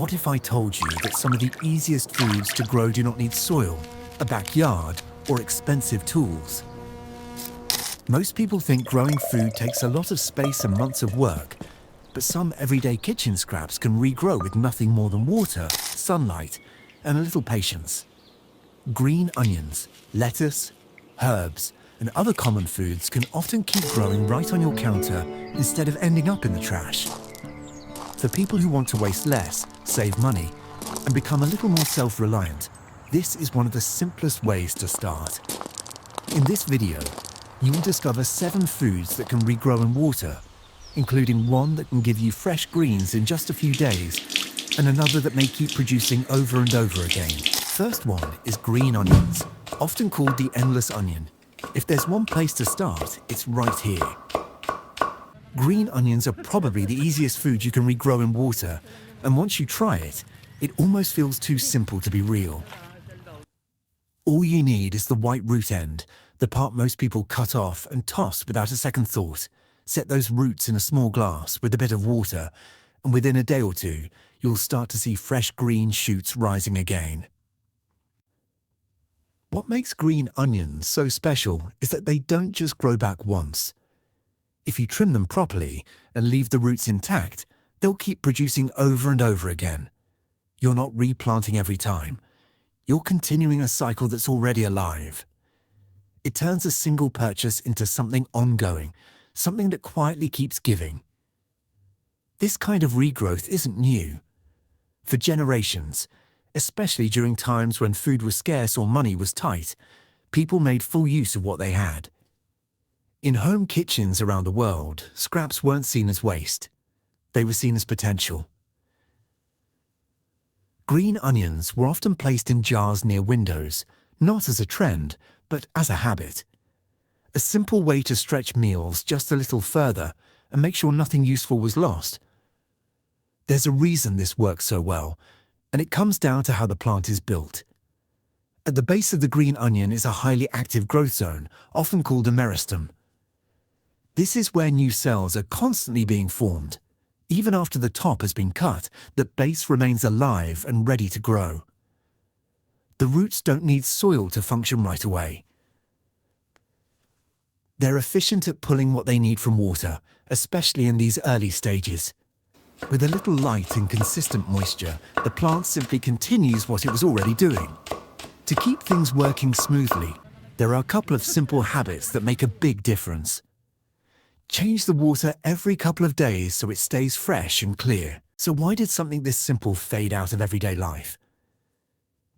What if I told you that some of the easiest foods to grow do not need soil, a backyard, or expensive tools? Most people think growing food takes a lot of space and months of work, but some everyday kitchen scraps can regrow with nothing more than water, sunlight, and a little patience. Green onions, lettuce, herbs, and other common foods can often keep growing right on your counter instead of ending up in the trash. For people who want to waste less, save money, and become a little more self-reliant, this is one of the simplest ways to start. In this video, you will discover 7 foods that can regrow in water, including one that can give you fresh greens in just a few days, and another that may keep producing over and over again. First one is green onions, often called the endless onion. If there's one place to start, it's right here. Green onions are probably the easiest food you can regrow in water, and once you try it, it almost feels too simple to be real. All you need is the white root end, the part most people cut off and toss without a second thought. Set those roots in a small glass with a bit of water, and within a day or two, you'll start to see fresh green shoots rising again. What makes green onions so special is that they don't just grow back once. If you trim them properly and leave the roots intact, they'll keep producing over and over again. You're not replanting every time. You're continuing a cycle that's already alive. It turns a single purchase into something ongoing, something that quietly keeps giving. This kind of regrowth isn't new. For generations, especially during times when food was scarce or money was tight, people made full use of what they had. In home kitchens around the world, scraps weren't seen as waste. They were seen as potential. Green onions were often placed in jars near windows, not as a trend, but as a habit. A simple way to stretch meals just a little further and make sure nothing useful was lost. There's a reason this works so well, and it comes down to how the plant is built. At the base of the green onion is a highly active growth zone, often called a meristem. This is where new cells are constantly being formed. Even after the top has been cut, the base remains alive and ready to grow. The roots don't need soil to function right away. They're efficient at pulling what they need from water, especially in these early stages. With a little light and consistent moisture, the plant simply continues what it was already doing. To keep things working smoothly, there are a couple of simple habits that make a big difference. Change the water every couple of days so it stays fresh and clear. So why did something this simple fade out of everyday life?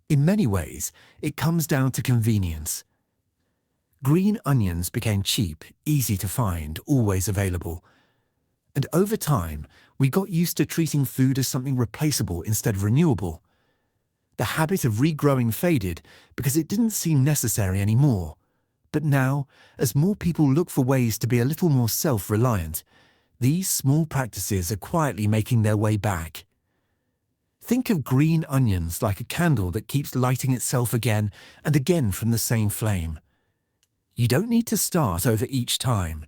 In many ways, it comes down to convenience. Green onions became cheap, easy to find, always available. And over time, we got used to treating food as something replaceable instead of renewable. The habit of regrowing faded because it didn't seem necessary anymore. But now, as more people look for ways to be a little more self-reliant, these small practices are quietly making their way back. Think of green onions like a candle that keeps lighting itself again and again from the same flame. You don't need to start over each time.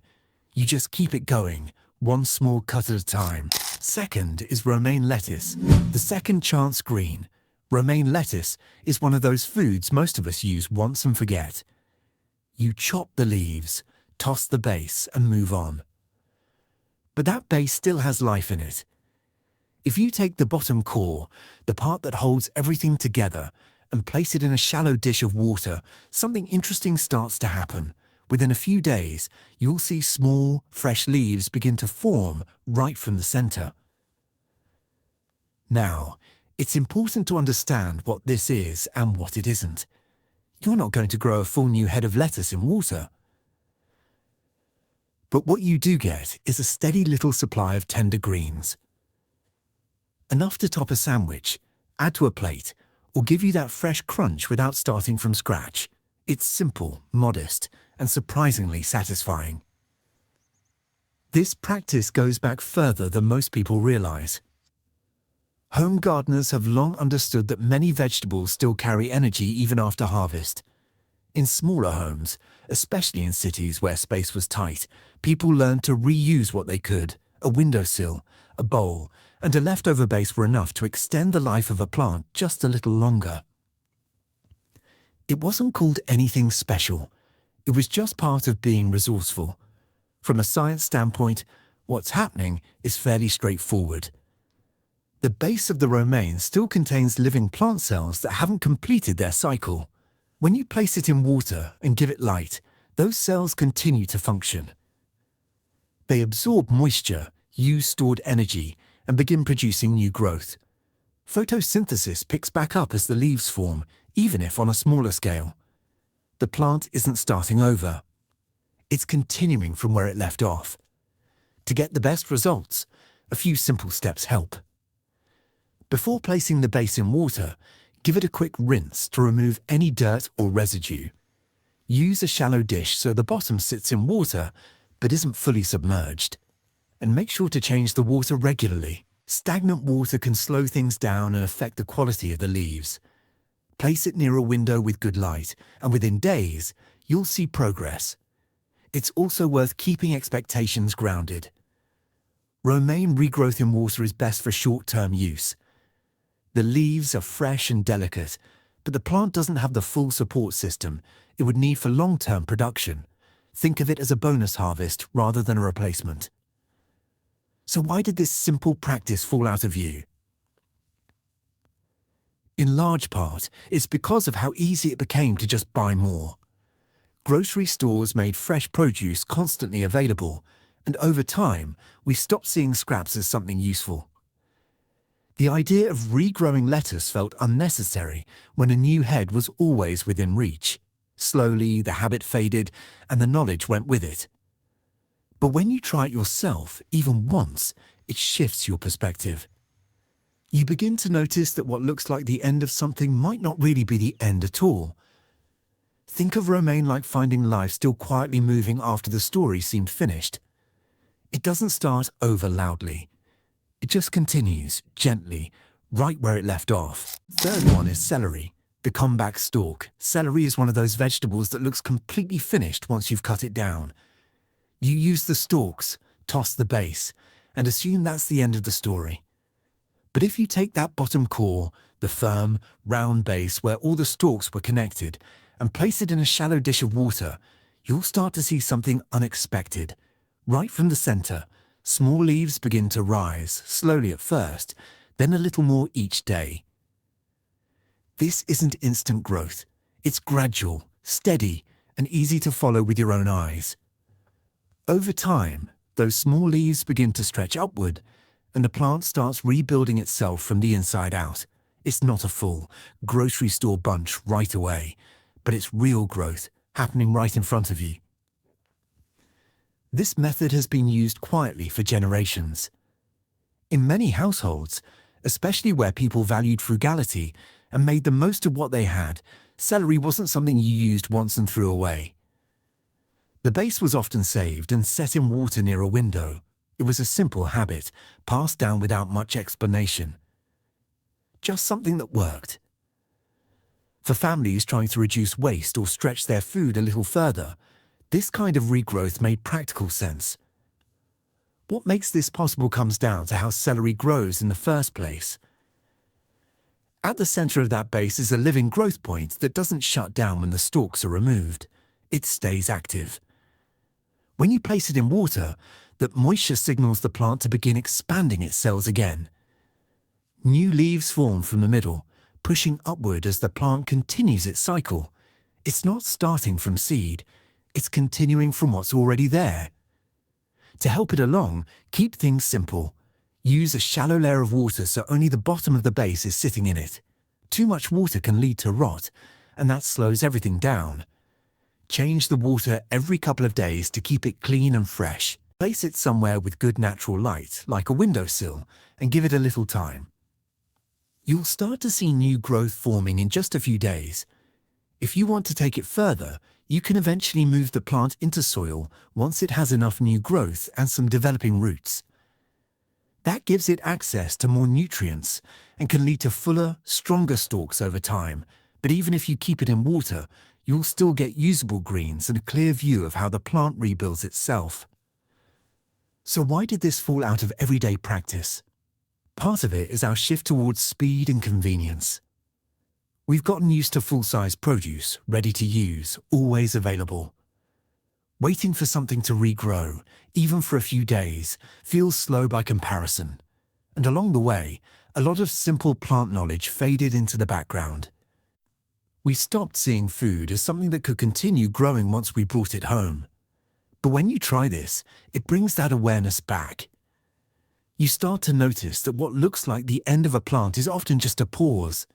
You just keep it going, one small cut at a time. Second is romaine lettuce, the second chance green. Romaine lettuce is one of those foods most of us use once and forget. You chop the leaves, toss the base, and move on. But that base still has life in it. If you take the bottom core, the part that holds everything together, and place it in a shallow dish of water, something interesting starts to happen. Within a few days, you'll see small, fresh leaves begin to form right from the center. Now, it's important to understand what this is and what it isn't. You're not going to grow a full new head of lettuce in water. But what you do get is a steady little supply of tender greens. Enough to top a sandwich, add to a plate, or give you that fresh crunch without starting from scratch. It's simple, modest, and surprisingly satisfying. This practice goes back further than most people realize. Home gardeners have long understood that many vegetables still carry energy even after harvest. In smaller homes, especially in cities where space was tight, people learned to reuse what they could, a windowsill, a bowl, and a leftover base were enough to extend the life of a plant just a little longer. It wasn't called anything special. It was just part of being resourceful. From a science standpoint, what's happening is fairly straightforward. The base of the romaine still contains living plant cells that haven't completed their cycle. When you place it in water and give it light, those cells continue to function. They absorb moisture, use stored energy, and begin producing new growth. Photosynthesis picks back up as the leaves form, even if on a smaller scale. The plant isn't starting over. It's continuing from where it left off. To get the best results, a few simple steps help. Before placing the base in water, give it a quick rinse to remove any dirt or residue. Use a shallow dish so the bottom sits in water but isn't fully submerged. And make sure to change the water regularly. Stagnant water can slow things down and affect the quality of the leaves. Place it near a window with good light, and within days, you'll see progress. It's also worth keeping expectations grounded. Romaine regrowth in water is best for short-term use. The leaves are fresh and delicate, but the plant doesn't have the full support system it would need for long-term production. Think of it as a bonus harvest rather than a replacement. So why did this simple practice fall out of view? In large part, it's because of how easy it became to just buy more. Grocery stores made fresh produce constantly available, and over time, we stopped seeing scraps as something useful. The idea of regrowing lettuce felt unnecessary when a new head was always within reach. Slowly, the habit faded, and the knowledge went with it. But when you try it yourself, even once, it shifts your perspective. You begin to notice that what looks like the end of something might not really be the end at all. Think of romaine like finding life still quietly moving after the story seemed finished. It doesn't start over loudly. It just continues, gently, right where it left off. Third one is celery, the comeback stalk. Celery is one of those vegetables that looks completely finished once you've cut it down. You use the stalks, toss the base, and assume that's the end of the story. But if you take that bottom core, the firm, round base where all the stalks were connected, and place it in a shallow dish of water, you'll start to see something unexpected. Right from the center, small leaves begin to rise, slowly at first, then a little more each day. This isn't instant growth. It's gradual, steady, and easy to follow with your own eyes. Over time, those small leaves begin to stretch upward, and the plant starts rebuilding itself from the inside out. It's not a full, grocery store bunch right away, but it's real growth, happening right in front of you. This method has been used quietly for generations. In many households, especially where people valued frugality and made the most of what they had, celery wasn't something you used once and threw away. The base was often saved and set in water near a window. It was a simple habit, passed down without much explanation. Just something that worked. For families trying to reduce waste or stretch their food a little further, this kind of regrowth made practical sense. What makes this possible comes down to how celery grows in the first place. At the center of that base is a living growth point that doesn't shut down when the stalks are removed. It stays active. When you place it in water, that moisture signals the plant to begin expanding its cells again. New leaves form from the middle, pushing upward as the plant continues its cycle. It's not starting from seed, it's continuing from what's already there. To help it along, keep things simple. Use a shallow layer of water so only the bottom of the base is sitting in it. Too much water can lead to rot, and that slows everything down. Change the water every couple of days to keep it clean and fresh. Place it somewhere with good natural light, like a windowsill, and give it a little time. You'll start to see new growth forming in just a few days. If you want to take it further, you can eventually move the plant into soil once it has enough new growth and some developing roots. That gives it access to more nutrients and can lead to fuller, stronger stalks over time. But even if you keep it in water, you'll still get usable greens and a clear view of how the plant rebuilds itself. So why did this fall out of everyday practice? Part of it is our shift towards speed and convenience. We've gotten used to full-size produce, ready to use, always available. Waiting for something to regrow, even for a few days, feels slow by comparison. And along the way, a lot of simple plant knowledge faded into the background. We stopped seeing food as something that could continue growing once we brought it home. But when you try this, it brings that awareness back. You start to notice that what looks like the end of a plant is often just a pause.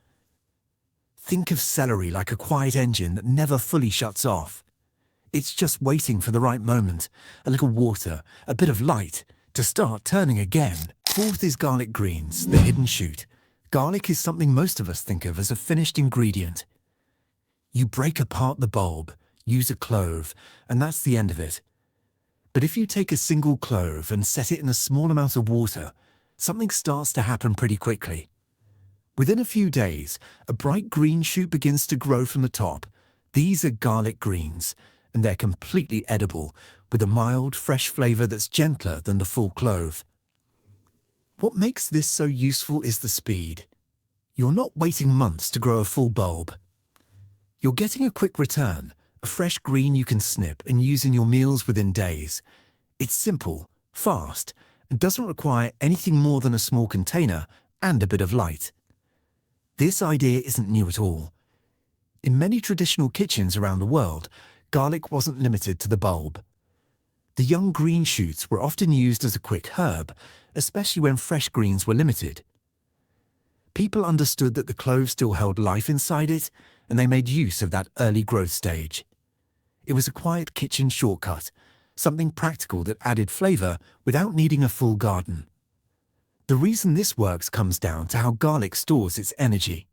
Think of celery like a quiet engine that never fully shuts off. It's just waiting for the right moment, a little water, a bit of light, to start turning again. Fourth is garlic greens, the hidden shoot. Garlic is something most of us think of as a finished ingredient. You break apart the bulb, use a clove, and that's the end of it. But if you take a single clove and set it in a small amount of water, something starts to happen pretty quickly. Within a few days, a bright green shoot begins to grow from the top. These are garlic greens, and they're completely edible, with a mild, fresh flavor that's gentler than the full clove. What makes this so useful is the speed. You're not waiting months to grow a full bulb. You're getting a quick return, a fresh green you can snip and use in your meals within days. It's simple, fast, and doesn't require anything more than a small container and a bit of light. This idea isn't new at all. In many traditional kitchens around the world, garlic wasn't limited to the bulb. The young green shoots were often used as a quick herb, especially when fresh greens were limited. People understood that the clove still held life inside it, and they made use of that early growth stage. It was a quiet kitchen shortcut, something practical that added flavor without needing a full garden. The reason this works comes down to how garlic stores its energy.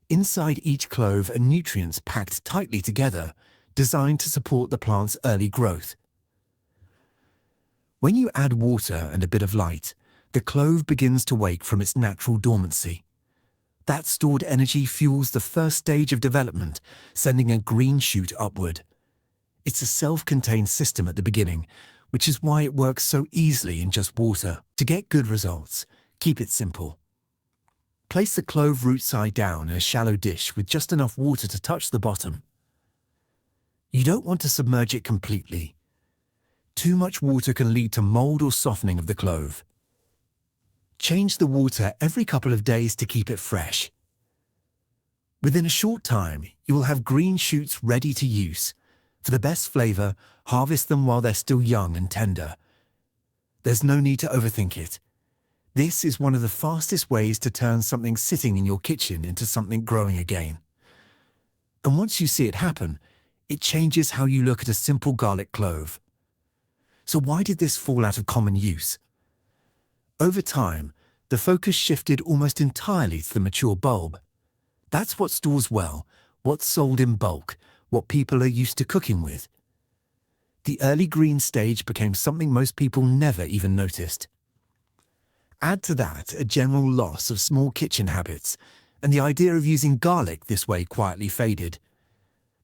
Inside each clove are nutrients packed tightly together, designed to support the plant's early growth. When you add water and a bit of light, the clove begins to wake from its natural dormancy. That stored energy fuels the first stage of development, sending a green shoot upward. It's a self-contained system at the beginning, which is why it works so easily in just water. To get good results, keep it simple. Place the clove root side down in a shallow dish with just enough water to touch the bottom. You don't want to submerge it completely. Too much water can lead to mold or softening of the clove. Change the water every couple of days to keep it fresh. Within a short time, you will have green shoots ready to use. For the best flavor, harvest them while they're still young and tender. There's no need to overthink it. This is one of the fastest ways to turn something sitting in your kitchen into something growing again. And once you see it happen, it changes how you look at a simple garlic clove. So why did this fall out of common use? Over time, the focus shifted almost entirely to the mature bulb. That's what stores well, what's sold in bulk, what people are used to cooking with. The early green stage became something most people never even noticed. Add to that a general loss of small kitchen habits, and the idea of using garlic this way quietly faded.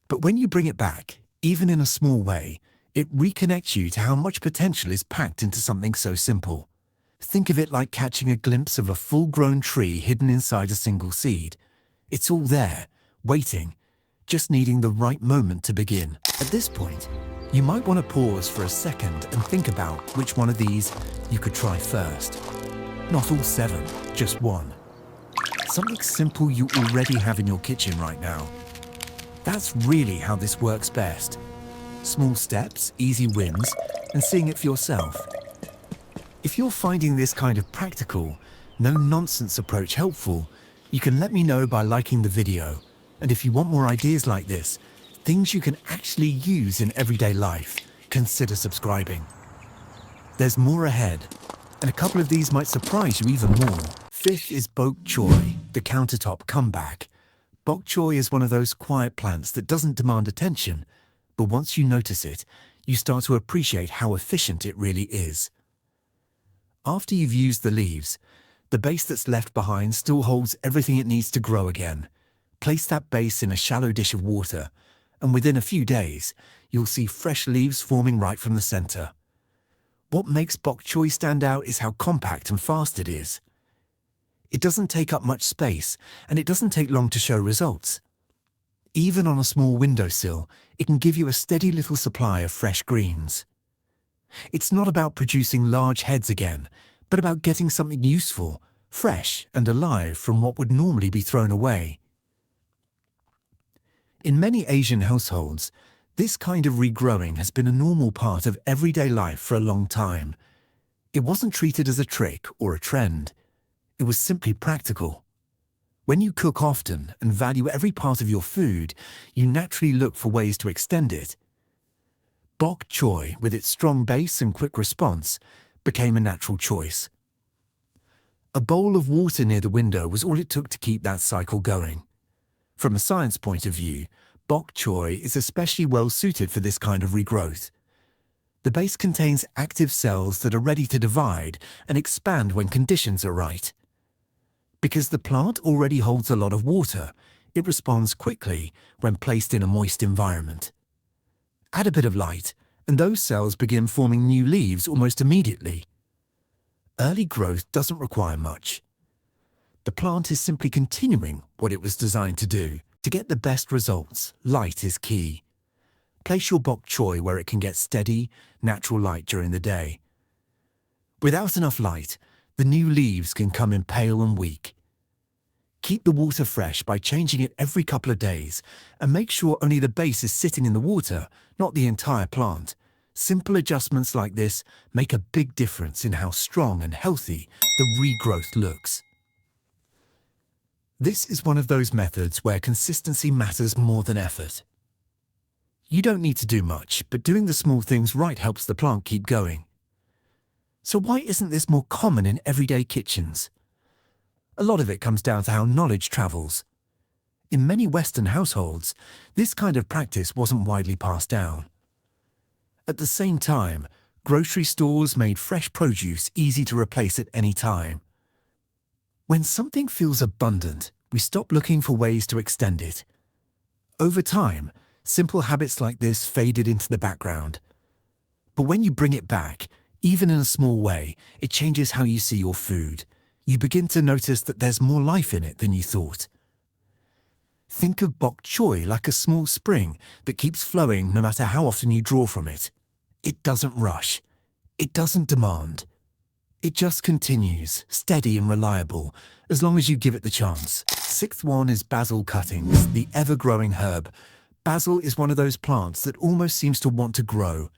But when you bring it back, even in a small way, it reconnects you to how much potential is packed into something so simple. Think of it like catching a glimpse of a full-grown tree hidden inside a single seed. It's all there, waiting, just needing the right moment to begin. At this point, you might want to pause for a second and think about which one of these you could try first. Not all 7, just one. Something simple you already have in your kitchen right now. That's really how this works best. Small steps, easy wins, and seeing it for yourself. If you're finding this kind of practical, no-nonsense approach helpful, you can let me know by liking the video. And if you want more ideas like this, things you can actually use in everyday life, consider subscribing. There's more ahead, and a couple of these might surprise you even more. 5th is bok choy, the countertop comeback. Bok choy is one of those quiet plants that doesn't demand attention, but once you notice it, you start to appreciate how efficient it really is. After you've used the leaves, the base that's left behind still holds everything it needs to grow again. Place that base in a shallow dish of water, and within a few days, you'll see fresh leaves forming right from the center. What makes bok choy stand out is how compact and fast it is. It doesn't take up much space, and it doesn't take long to show results. Even on a small windowsill, it can give you a steady little supply of fresh greens. It's not about producing large heads again, but about getting something useful, fresh and alive from what would normally be thrown away. In many Asian households, this kind of regrowing has been a normal part of everyday life for a long time. It wasn't treated as a trick or a trend. It was simply practical. When you cook often and value every part of your food, you naturally look for ways to extend it. Bok choy, with its strong base and quick response, became a natural choice. A bowl of water near the window was all it took to keep that cycle going. From a science point of view, bok choy is especially well suited for this kind of regrowth. The base contains active cells that are ready to divide and expand when conditions are right. Because the plant already holds a lot of water, it responds quickly when placed in a moist environment. Add a bit of light, and those cells begin forming new leaves almost immediately. Early growth doesn't require much. The plant is simply continuing what it was designed to do. To get the best results, light is key. Place your bok choy where it can get steady, natural light during the day. Without enough light, the new leaves can come in pale and weak. Keep the water fresh by changing it every couple of days, and make sure only the base is sitting in the water, not the entire plant. Simple adjustments like this make a big difference in how strong and healthy the regrowth looks. This is one of those methods where consistency matters more than effort. You don't need to do much, but doing the small things right helps the plant keep going. So why isn't this more common in everyday kitchens? A lot of it comes down to how knowledge travels. In many Western households, this kind of practice wasn't widely passed down. At the same time, grocery stores made fresh produce easy to replace at any time. When something feels abundant, we stop looking for ways to extend it. Over time, simple habits like this faded into the background. But when you bring it back, even in a small way, it changes how you see your food. You begin to notice that there's more life in it than you thought. Think of bok choy like a small spring that keeps flowing no matter how often you draw from it. It doesn't rush. It doesn't demand. It just continues, steady and reliable, as long as you give it the chance. Sixth one is basil cuttings, the ever-growing herb. Basil is one of those plants that almost seems to want to grow.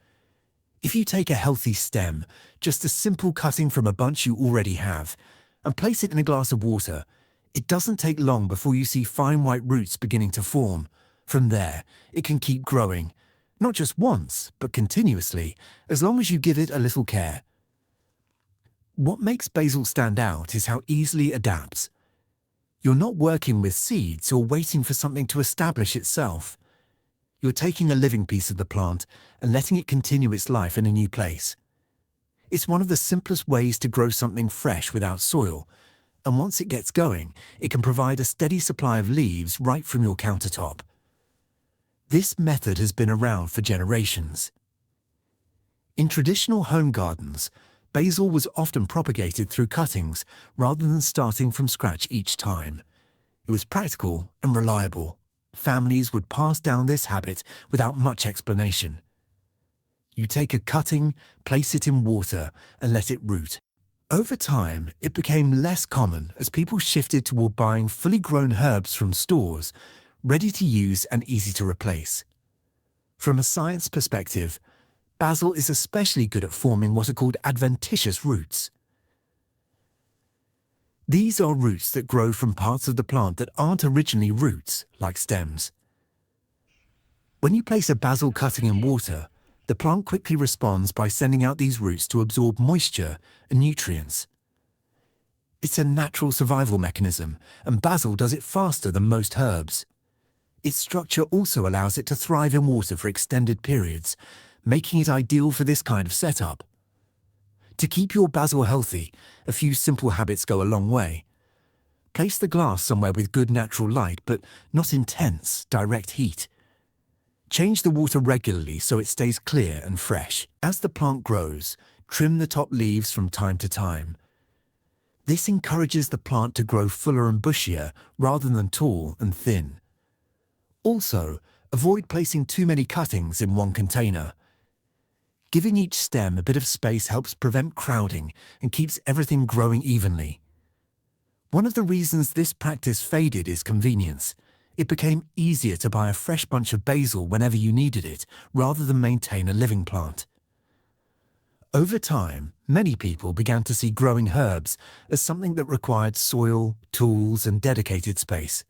If you take a healthy stem, just a simple cutting from a bunch you already have, and place it in a glass of water, it doesn't take long before you see fine white roots beginning to form. From there, it can keep growing, not just once, but continuously, as long as you give it a little care. What makes basil stand out is how easily it adapts. You're not working with seeds or waiting for something to establish itself. You're taking a living piece of the plant and letting it continue its life in a new place. It's one of the simplest ways to grow something fresh without soil, and once it gets going, it can provide a steady supply of leaves right from your countertop. This method has been around for generations. In traditional home gardens, basil was often propagated through cuttings rather than starting from scratch each time. It was practical and reliable. Families would pass down this habit without much explanation. You take a cutting, place it in water, and let it root. Over time, it became less common as people shifted toward buying fully grown herbs from stores, ready to use and easy to replace. From a science perspective, basil is especially good at forming what are called adventitious roots. These are roots that grow from parts of the plant that aren't originally roots, like stems. When you place a basil cutting in water, the plant quickly responds by sending out these roots to absorb moisture and nutrients. It's a natural survival mechanism, and basil does it faster than most herbs. Its structure also allows it to thrive in water for extended periods, making it ideal for this kind of setup. To keep your basil healthy, a few simple habits go a long way. Place the glass somewhere with good natural light, but not intense, direct heat. Change the water regularly so it stays clear and fresh. As the plant grows, trim the top leaves from time to time. This encourages the plant to grow fuller and bushier rather than tall and thin. Also, avoid placing too many cuttings in one container. Giving each stem a bit of space helps prevent crowding and keeps everything growing evenly. One of the reasons this practice faded is convenience. It became easier to buy a fresh bunch of basil whenever you needed it, rather than maintain a living plant. Over time, many people began to see growing herbs as something that required soil, tools, and dedicated space.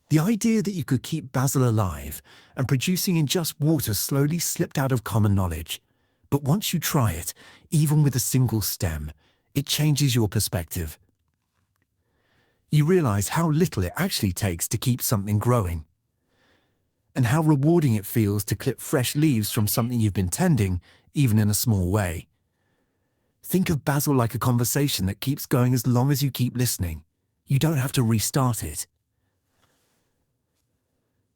The idea that you could keep basil alive and producing in just water slowly slipped out of common knowledge. But once you try it, even with a single stem, it changes your perspective. You realize how little it actually takes to keep something growing, and how rewarding it feels to clip fresh leaves from something you've been tending, even in a small way. Think of basil like a conversation that keeps going as long as you keep listening. You don't have to restart it.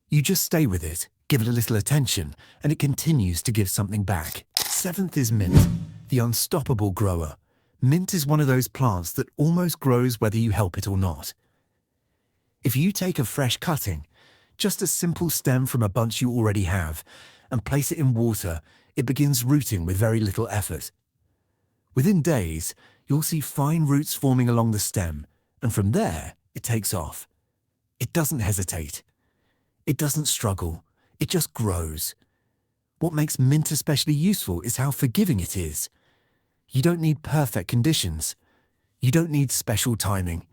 You just stay with it, give it a little attention, and it continues to give something back. 7th is mint, the unstoppable grower. Mint is one of those plants that almost grows whether you help it or not. If you take a fresh cutting, just a simple stem from a bunch you already have, and place it in water, it begins rooting with very little effort. Within days, you'll see fine roots forming along the stem, and from there, it takes off. It doesn't hesitate. It doesn't struggle. It just grows. What makes mint especially useful is how forgiving it is. You don't need perfect conditions. You don't need special timing.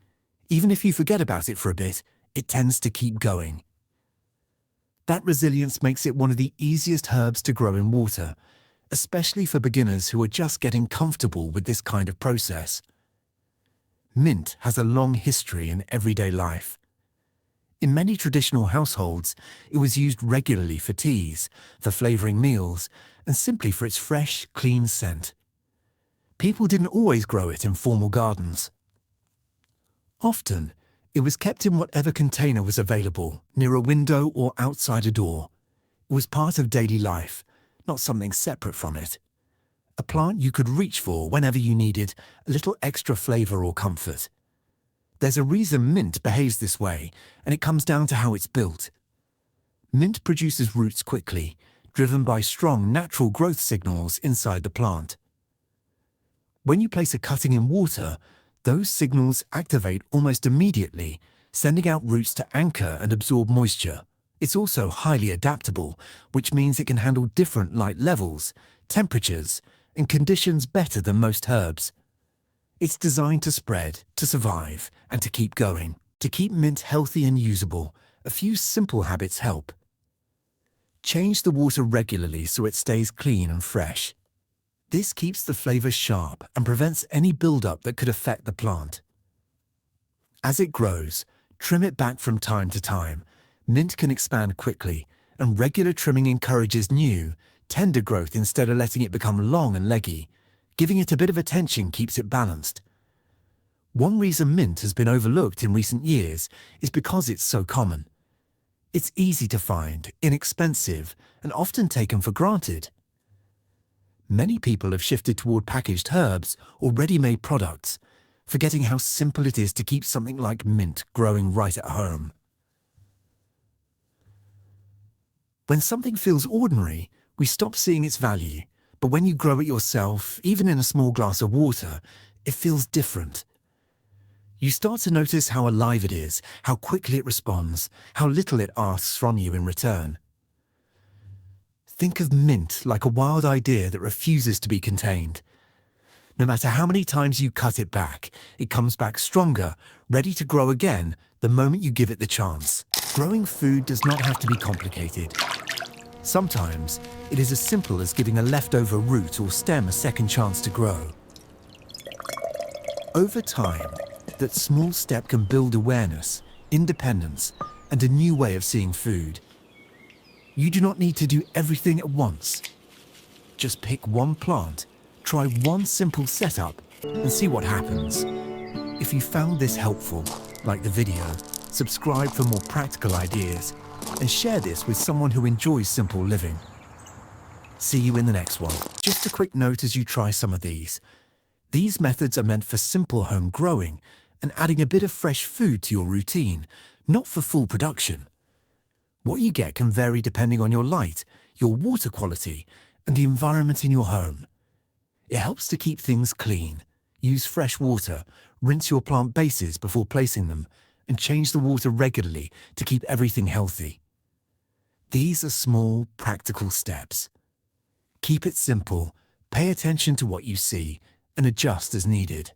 Even if you forget about it for a bit, it tends to keep going. That resilience makes it one of the easiest herbs to grow in water, especially for beginners who are just getting comfortable with this kind of process. Mint has a long history in everyday life. In many traditional households, it was used regularly for teas, for flavoring meals, and simply for its fresh, clean scent. People didn't always grow it in formal gardens. Often, it was kept in whatever container was available, near a window or outside a door. It was part of daily life, not something separate from it. A plant you could reach for whenever you needed a little extra flavor or comfort. There's a reason mint behaves this way, and it comes down to how it's built. Mint produces roots quickly, driven by strong natural growth signals inside the plant. When you place a cutting in water, those signals activate almost immediately, sending out roots to anchor and absorb moisture. It's also highly adaptable, which means it can handle different light levels, temperatures, and conditions better than most herbs. It's designed to spread, to survive, and to keep going. To keep mint healthy and usable, a few simple habits help. Change the water regularly so it stays clean and fresh. This keeps the flavor sharp and prevents any buildup that could affect the plant. As it grows, trim it back from time to time. Mint can expand quickly, and regular trimming encourages new, tender growth instead of letting it become long and leggy. Giving it a bit of attention keeps it balanced. One reason mint has been overlooked in recent years is because it's so common. It's easy to find, inexpensive, and often taken for granted. Many people have shifted toward packaged herbs or ready-made products, forgetting how simple it is to keep something like mint growing right at home. When something feels ordinary, we stop seeing its value. But when you grow it yourself, even in a small glass of water, it feels different. You start to notice how alive it is, how quickly it responds, how little it asks from you in return. Think of mint like a wild idea that refuses to be contained. No matter how many times you cut it back, it comes back stronger, ready to grow again the moment you give it the chance. Growing food does not have to be complicated. Sometimes, it is as simple as giving a leftover root or stem a second chance to grow. Over time, that small step can build awareness, independence, and a new way of seeing food. You do not need to do everything at once. Just pick one plant, try one simple setup, and see what happens. If you found this helpful, like the video, subscribe for more practical ideas, and share this with someone who enjoys simple living. See you in the next one. Just a quick note as you try some of these. These methods are meant for simple home growing and adding a bit of fresh food to your routine, not for full production. What you get can vary depending on your light, your water quality, and the environment in your home. It helps to keep things clean. Use fresh water, rinse your plant bases before placing them, and change the water regularly to keep everything healthy. These are small, practical steps. Keep it simple, pay attention to what you see, and adjust as needed.